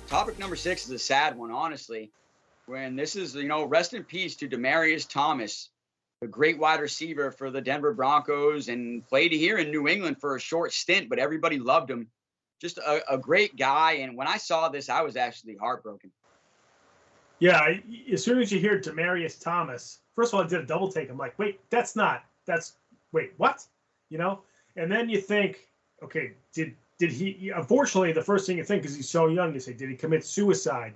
topic number 6 is a sad one, honestly. When this is, rest in peace to Demaryius Thomas, the great wide receiver for the Denver Broncos and played here in New England for a short stint, but everybody loved him. Just a great guy. And when I saw this, I was actually heartbroken. Yeah, as soon as you hear Demaryius Thomas, first of all, I did a double take. I'm like, wait, wait, what? And then you think, okay, did he, unfortunately, the first thing you think, because he's so young, you say, did he commit suicide?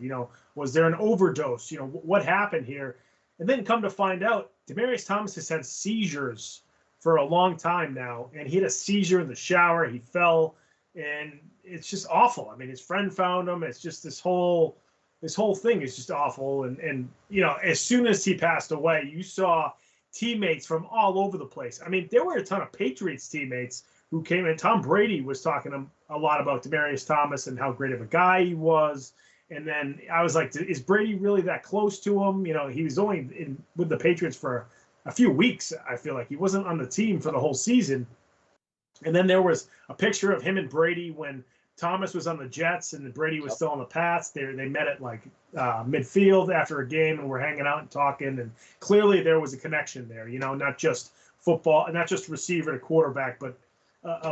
Was there an overdose? What happened here? And then come to find out, Demaryius Thomas has had seizures for a long time now, and he had a seizure in the shower. He fell, and it's just awful. I mean, his friend found him. It's just this whole thing is just awful. And as soon as he passed away, you saw teammates from all over the place. I mean, there were a ton of Patriots teammates who came in. Tom Brady was talking a lot about Demaryius Thomas and how great of a guy he was. And then I was like, is Brady really that close to him? He was only with the Patriots for a few weeks. I feel like he wasn't on the team for the whole season. And then there was a picture of him and Brady when Thomas was on the Jets and Brady was still on the Pats. They met at midfield after a game and were hanging out and talking. And clearly there was a connection there, not just football, not just receiver to quarterback, but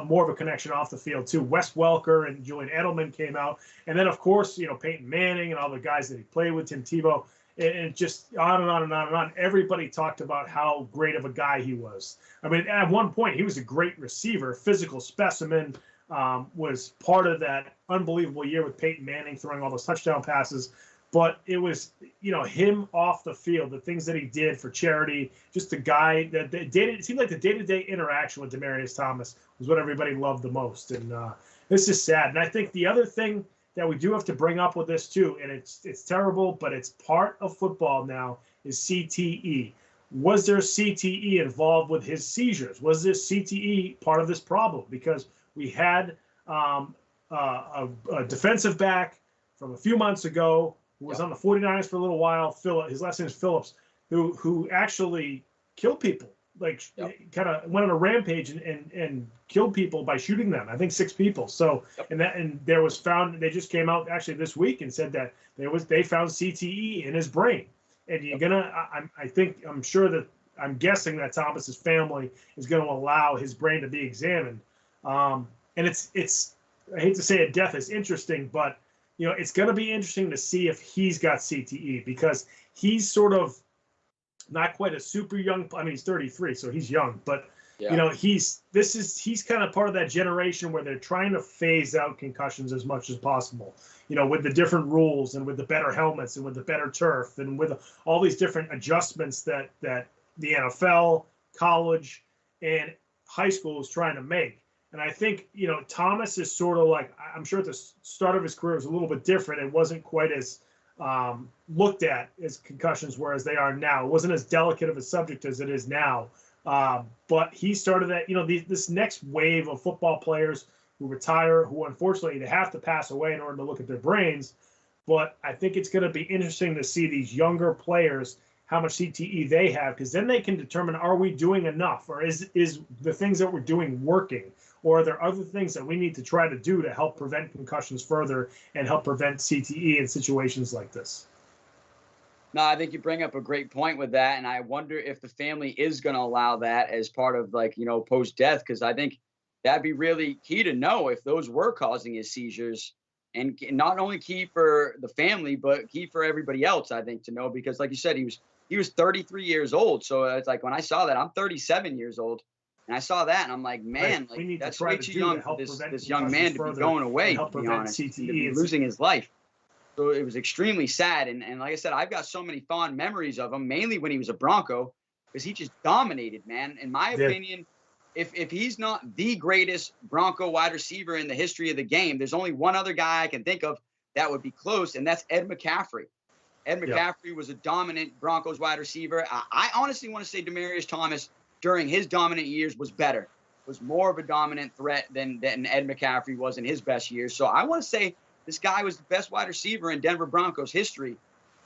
more of a connection off the field too. Wes Welker and Julian Edelman came out. And then, of course, Peyton Manning and all the guys that he played with, Tim Tebow, and just on and on and on and on. Everybody talked about how great of a guy he was. I mean, at one point, he was a great receiver, physical specimen, was part of that unbelievable year with Peyton Manning throwing all those touchdown passes. But it was, him off the field, the things that he did for charity, just the guy that it seemed like the day-to-day interaction with Demaryius Thomas was what everybody loved the most. And this is sad. And I think the other thing that we do have to bring up with this too, and it's terrible, but it's part of football now, is CTE. Was there CTE involved with his seizures? Was this CTE part of this problem? Because we had a defensive back from a few months ago who was on the 49ers for a little while, his last name is Phillips, who actually killed people, kind of went on a rampage and killed people by shooting them. I think 6 people. So, and there was found, they just came out actually this week and said that they found CTE in his brain. And I'm guessing that Thomas's family is going to allow his brain to be examined. And it's I hate to say it, death is interesting, but it's going to be interesting to see if he's got CTE, because he's sort of not quite a super young. I mean, he's 33, so he's young, but he's kind of part of that generation where they're trying to phase out concussions as much as possible. With the different rules and with the better helmets and with the better turf and with all these different adjustments that the NFL, college, and high school is trying to make. And I think, Thomas is sort of like, I'm sure at the start of his career was a little bit different. It wasn't quite as looked at as concussions were as they are now. It wasn't as delicate of a subject as it is now. But he started that, this next wave of football players who retire, who unfortunately they have to pass away in order to look at their brains. But I think it's going to be interesting to see these younger players, how much CTE they have, because then they can determine, are we doing enough, or is the things that we're doing working? Or are there other things that we need to try to do to help prevent concussions further and help prevent CTE in situations like this? No, I think you bring up a great point with that. And I wonder if the family is going to allow that as part of post-death, because I think that'd be really key to know if those were causing his seizures, and not only key for the family, but key for everybody else, I think, to know, because like you said, he was 33 years old. So it's like, when I saw that, I'm 37 years old. And I saw that, and I'm like, man, that's way too young for this young man to be going away, to be honest, to be losing his life. So it was extremely sad. And like I said, I've got so many fond memories of him, mainly when he was a Bronco, because he just dominated, man. In my opinion, if he's not the greatest Bronco wide receiver in the history of the game, there's only one other guy I can think of that would be close, and that's Ed McCaffrey. Ed McCaffrey was a dominant Broncos wide receiver. I honestly want to say Demaryius Thomas, during his dominant years, was more of a dominant threat than Ed McCaffrey was in his best years. So I want to say this guy was the best wide receiver in Denver Broncos history.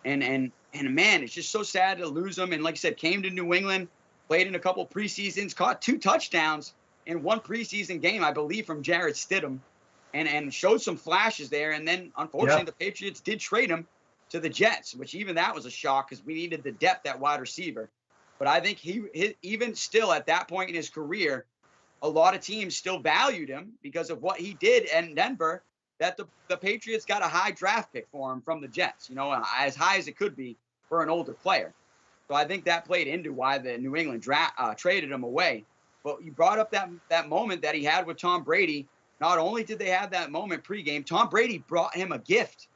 And man, it's just so sad to lose him. And like I said, came to New England, played in a couple preseasons, caught 2 touchdowns in one preseason game, I believe, from Jarrett Stidham. and showed some flashes there. And then, unfortunately, the Patriots did trade him to the Jets, which even that was a shock because we needed the depth at wide receiver. But I think even still at that point in his career, a lot of teams still valued him because of what he did in Denver, that the Patriots got a high draft pick for him from the Jets, as high as it could be for an older player. So I think that played into why the New England traded him away. But you brought up that moment that he had with Tom Brady. Not only did they have that moment pregame, Tom Brady brought him a gift.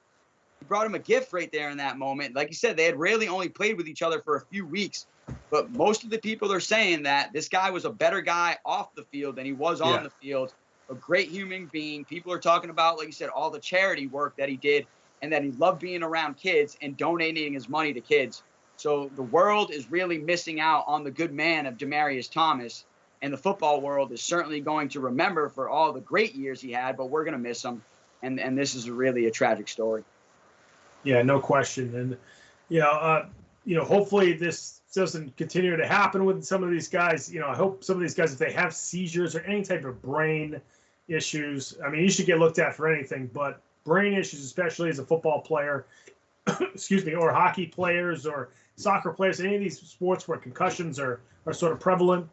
He brought him a gift right there in that moment. Like you said, they had really only played with each other for a few weeks. But most of the people are saying that this guy was a better guy off the field than he was on the field. A great human being. People are talking about, like you said, all the charity work that he did and that he loved being around kids and donating his money to kids. So the world is really missing out on the good man of Demaryius Thomas. And the football world is certainly going to remember for all the great years he had, but we're going to miss him. And this is really a tragic story. Yeah, no question. And, hopefully this doesn't continue to happen with some of these guys. I hope some of these guys, if they have seizures or any type of brain issues, I mean, you should get looked at for anything, but brain issues, especially as a football player, excuse me, or hockey players or soccer players, any of these sports where concussions are sort of prevalent,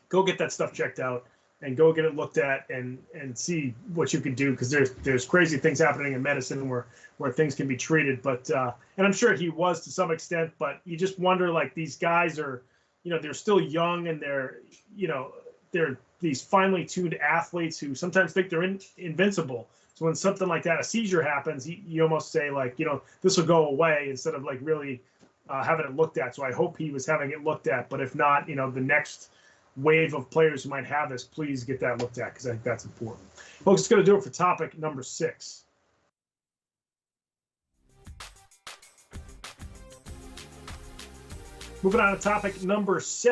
go get that stuff checked out and go get it looked at and see what you can do, because there's crazy things happening in medicine where things can be treated. But and I'm sure he was to some extent, but you just wonder, like, these guys are, they're still young and they're these finely tuned athletes who sometimes think they're invincible. So when something like that, a seizure happens, you almost say, like, this will go away, instead of like really having it looked at. So I hope he was having it looked at, but if not, the next wave of players who might have this, please get that looked at, because I think that's important. Folks, it's going to do it for topic number 6. Moving on to topic number 7.